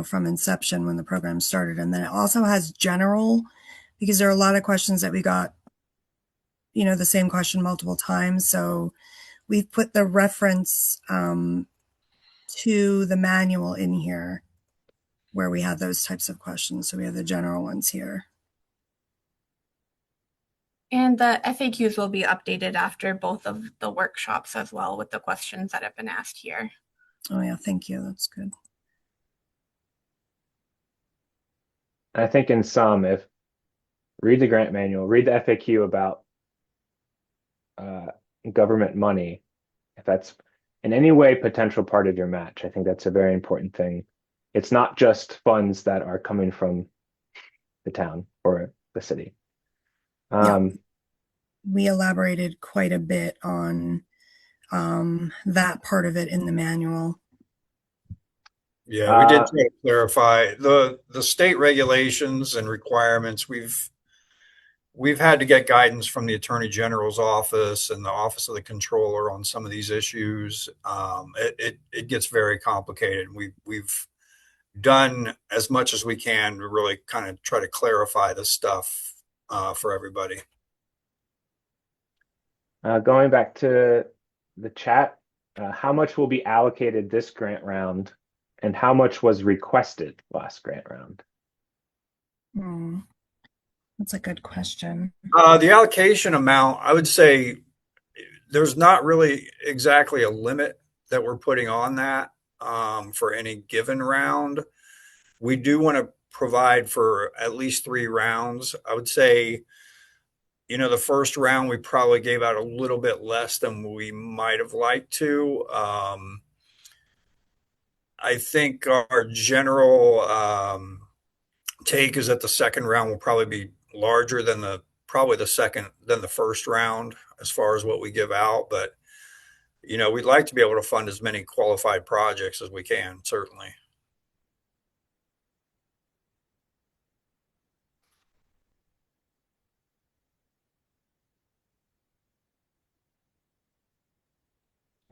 from inception when the program started. And then it also has general, because there are a lot of questions that we got, the same question multiple times. So we've put the reference to the manual in here where we have those types of questions. So we have the general ones here. And the FAQs will be updated after both of the workshops as well with the questions that have been asked here. Oh yeah, thank you. That's good. I think in sum, if read the grant manual, read the FAQ about government money, if that's in any way potential part of your match, I think that's a very important thing. It's not just funds that are coming from the town or the city. We elaborated quite a bit on that part of it in the manual. Yeah, we did try to clarify the state regulations and requirements. We've had to get guidance from the Attorney General's office and the Office of the Controller on some of these issues. It gets very complicated. We've done as much as we can to really kind of try to clarify this stuff for everybody. Going back to the chat, how much will be allocated this grant round, and how much was requested last grant round? That's a good question. The allocation amount, I would say there's not really exactly a limit that we're putting on that for any given round. We do want to provide for at least 3 rounds. I would say, the first round we probably gave out a little bit less than we might have liked to. I think our general take is that the second round will probably be larger than the first round as far as what we give out. But, we'd like to be able to fund as many qualified projects as we can, certainly.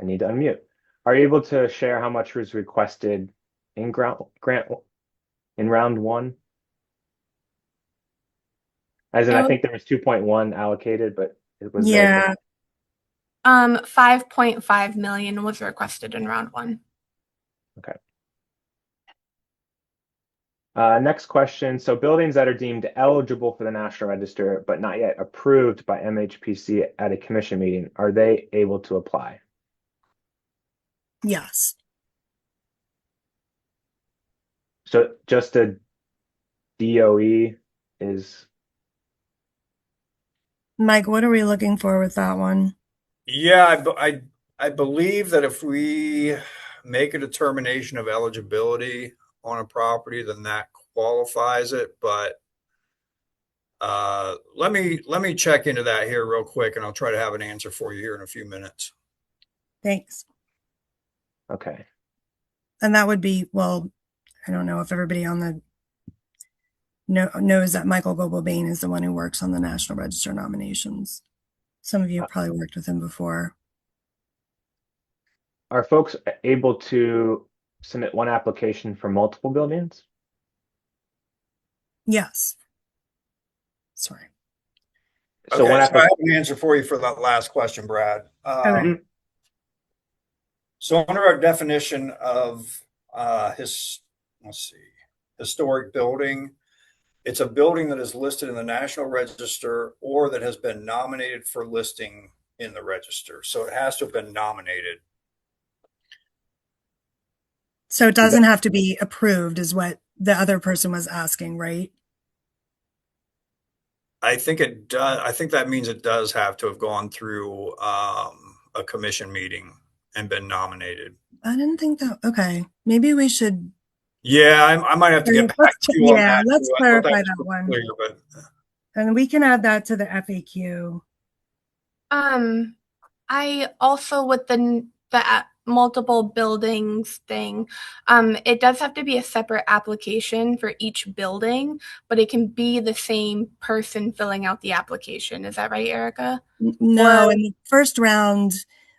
I need to unmute. Are you able to share how much was requested in grant in round 1? As in, I think there was 2.1 allocated, but it was 5.5 million was requested in round 1. Okay. Next question. So buildings that are deemed eligible for the National Register but not yet approved by MHPC at a commission meeting, are they able to apply? Yes. So just a DOE is... Mike, what are we looking for with that one? Yeah, I believe that if we make a determination of eligibility on a property, then that qualifies it. But let me check into that here real quick, and I'll try to have an answer for you here in a few minutes. Thanks. Okay. And that would be, well, I don't know if everybody on the knows that Michael Goebel-Bain is the one who works on the National Register nominations. Some of you have probably worked with him before. Are folks able to submit one application for multiple buildings? Yes. Sorry. So okay, so I have an answer for you for that last question, Brad. So under our definition of historic building, it's a building that is listed in the National Register or that has been nominated for listing in the register. So it has to have been nominated. So it doesn't have to be approved is what the other person was asking, right? I think it does. I think that means it does have to have gone through a commission meeting and been nominated. I didn't think that. Okay. Maybe we should. Yeah, I might have to get back to you on that. Yeah, let's clarify that one. Clear, but... And we can add that to the FAQ. I also, with the multiple buildings thing, it does have to be a separate application for each building, but it can be the same person filling out the application. Is that right, Erica? No, Or- in the first round,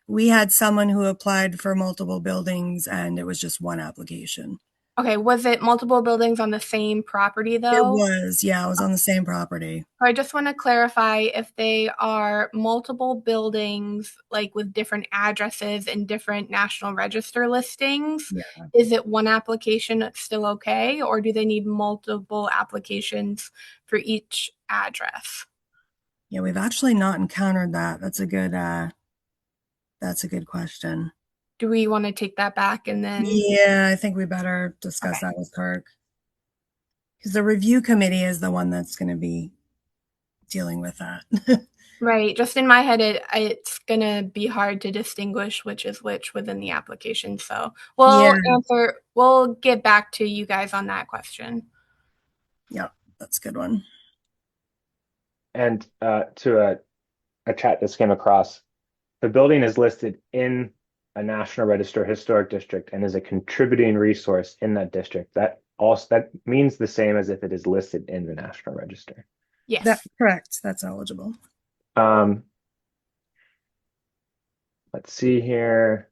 we had someone who applied for multiple buildings and it was just one application. Okay, was it multiple buildings on the same property It though? was, yeah, it was on the same property. I just want to clarify if they are multiple buildings, like with different addresses and different National Register listings, Yeah. is it one application still okay, or do they need multiple applications for each address? Yeah, we've actually not encountered that. That's a good question. Do we want to take that back and then? Yeah, I think we better discuss Okay. that with Kirk. Because the review committee is the one that's going to be dealing with that. Right. Just in my head, it's going to be hard to distinguish which is which within the application. So we'll get back to you guys on that question. Yeah, that's a good one. And to a chat this came across, the building is listed in a National Register Historic District and is a contributing resource in that district. That means the same as if it is listed in the National Register. Yes. That's correct. That's eligible. Let's see here.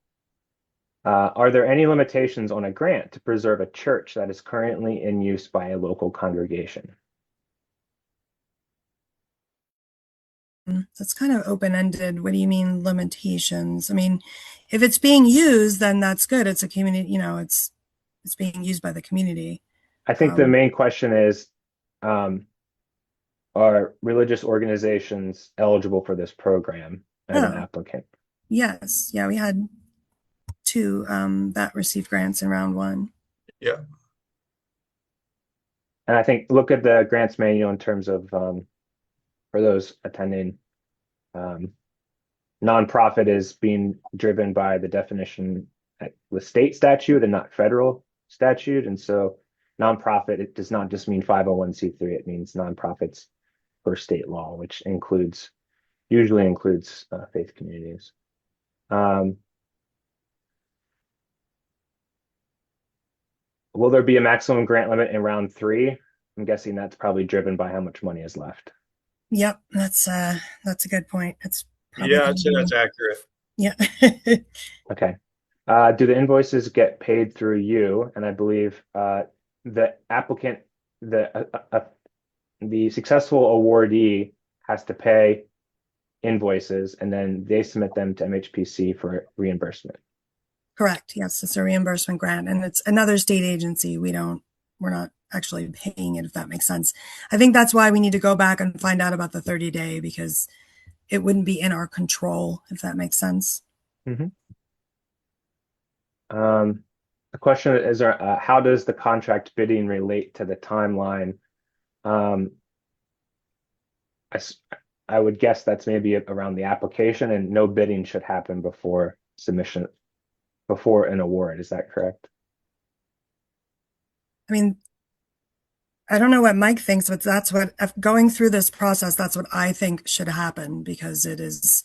Are there any limitations on a grant to preserve a church that is currently in use by a local congregation? That's kind of open-ended. What do you mean limitations? I mean, if it's being used, then that's good. It's a community, it's being used by the community. I think the main question is, are religious organizations eligible for this program as an applicant? Yes. Yeah, we had 2 that received grants in round 1. Yeah. And I think look at the grants manual in terms of for those attending. Nonprofit is being driven by the definition with state statute and not federal statute. And so nonprofit, it does not just mean 501c3, it means nonprofits per state law, which usually includes faith communities. Will there be a maximum grant limit in round 3? I'm guessing that's probably driven by how much money is left. Yep, that's a good point. It's probably Yeah, I'd say that's accurate. Yeah. Okay. Do the invoices get paid through you? And I believe the applicant, the successful awardee has to pay invoices and then they submit them to MHPC for reimbursement. Correct. Yes, it's a reimbursement grant and it's another state agency. We're not actually paying it, if that makes sense. I think that's why we need to go back and find out about the 30-day because it wouldn't be in our control, if that makes sense. Mm-hmm. The question is, how does the contract bidding relate to the timeline? I would guess that's maybe around the application and no bidding should happen before submission, before an award. Is that correct? I mean, I don't know what Mike thinks, but that's what, going through this process, that's what I think should happen because it is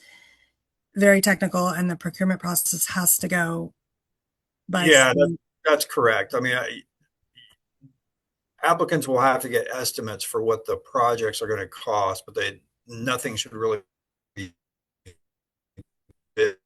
very technical and the procurement process has to go by. Yeah, that's correct. I mean, applicants will have to get estimates for what the projects are going to cost, but nothing should really be bid.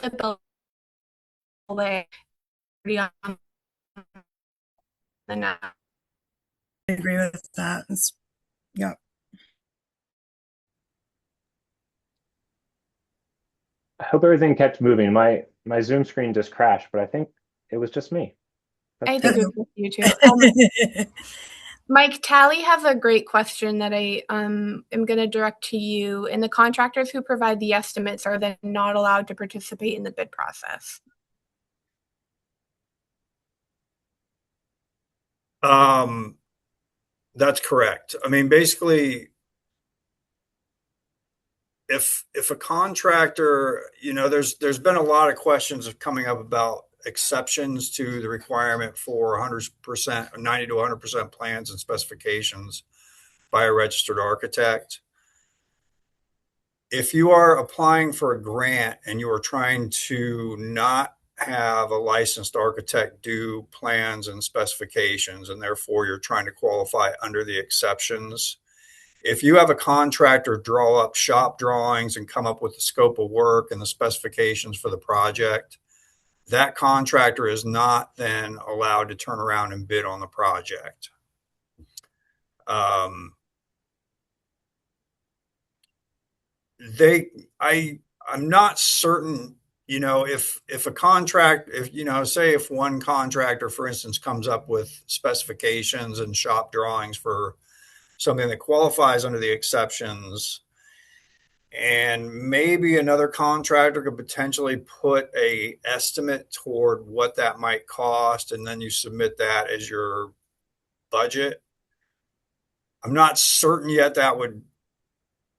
The building on the now. I agree with that. Yeah. I hope everything kept moving. My Zoom screen just crashed, but I think it was just me. I think it was you too. Mike, Tally has a great question that I am going to direct to you. And the contractors who provide the estimates are then not allowed to participate in the bid process. That's correct. I mean, basically, if a contractor, there's been a lot of questions coming up about exceptions to the requirement for 100%, 90 to 100% plans and specifications by a registered architect. If you are applying for a grant and you are trying to not have a licensed architect do plans and specifications, and therefore you're trying to qualify under the exceptions, if you have a contractor draw up shop drawings and come up with the scope of work and the specifications for the project, that contractor is not then allowed to turn around and bid on the project. I'm not certain, if a contract, say if one contractor, for instance, comes up with specifications and shop drawings for something that qualifies under the exceptions, and maybe another contractor could potentially put a estimate toward what that might cost, and then you submit that as your budget. I'm not certain yet that would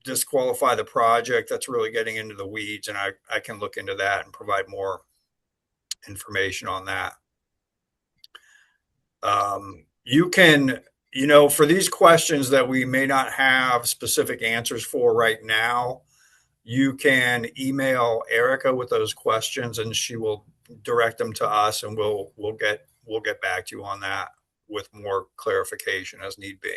disqualify the project. That's really getting into the weeds, and I can look into that and provide more information on that. You can, for these questions that we may not have specific answers for right now, you can email Erica with those questions, and she will direct them to us, and we'll get back to you on that with more clarification as need be.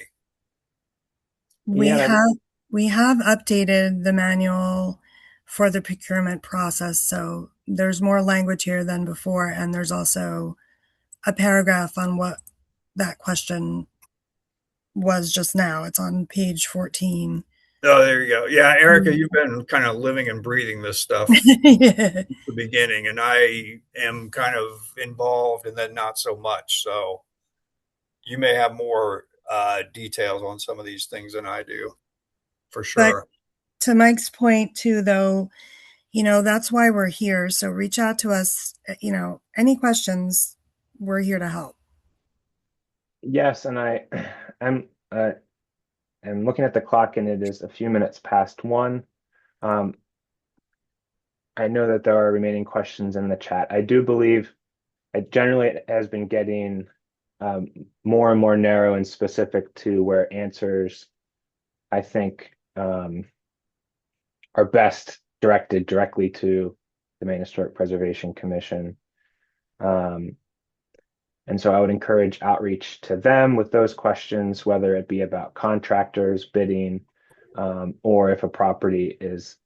We have updated the manual for the procurement process, so there's more language here than before, and there's also a paragraph on what that question was just now. It's on page 14. Oh, there you go. Yeah, Erica, you've been kind of living and breathing this stuff Yeah. at the beginning, and I am kind of involved and then not so much. So you may have more details on some of these things than I do, for sure. But to Mike's point too, though, that's why we're here. So reach out to us, any questions, we're here to help. Yes, and I'm looking at the clock, and it is a few minutes past 1. I know that there are remaining questions in the chat. I do believe it has been getting more and more narrow and specific to where answers, I think, are best directed directly to the Maine Historic Preservation Commission. And so I would encourage outreach to them with those questions, whether it be about contractors, bidding, or if a property is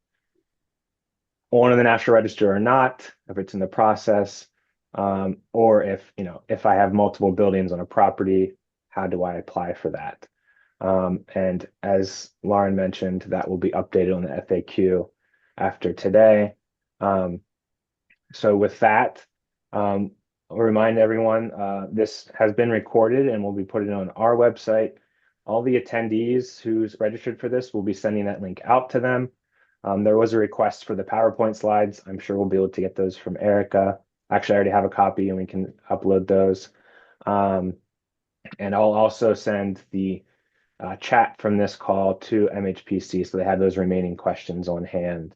on the National Register or not, if it's in the process, or if I have multiple buildings on a property, how do I apply for that? And as Lauren mentioned, that will be updated on the FAQ after today. So with that, I'll remind everyone, this has been recorded and will be put on our website. All the attendees who's registered for this will be sending that link out to them. There was a request for the PowerPoint slides. I'm sure we'll be able to get those from Erica. Actually, I already have a copy and we can upload those. And I'll also send the chat from this call to MHPC so they have those remaining questions on hand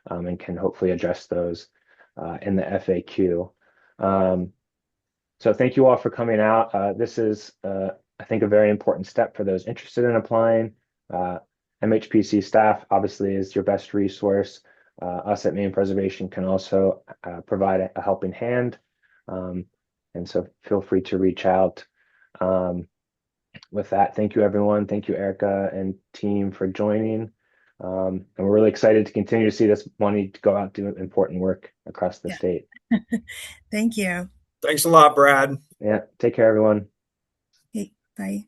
and can hopefully address those in the FAQ. So thank you all for coming out. This is, I think, a very important step for those interested in applying. MHPC staff obviously is your best resource. Us at Maine Preservation can also provide a helping hand. And so feel free to reach out. With that, thank you, everyone. Thank you, Erica and team, for joining. And we're really excited to continue to see this money to go out and do important work across the state. Thank you. Thanks a lot, Brad. Yeah, take care, everyone. Okay, bye.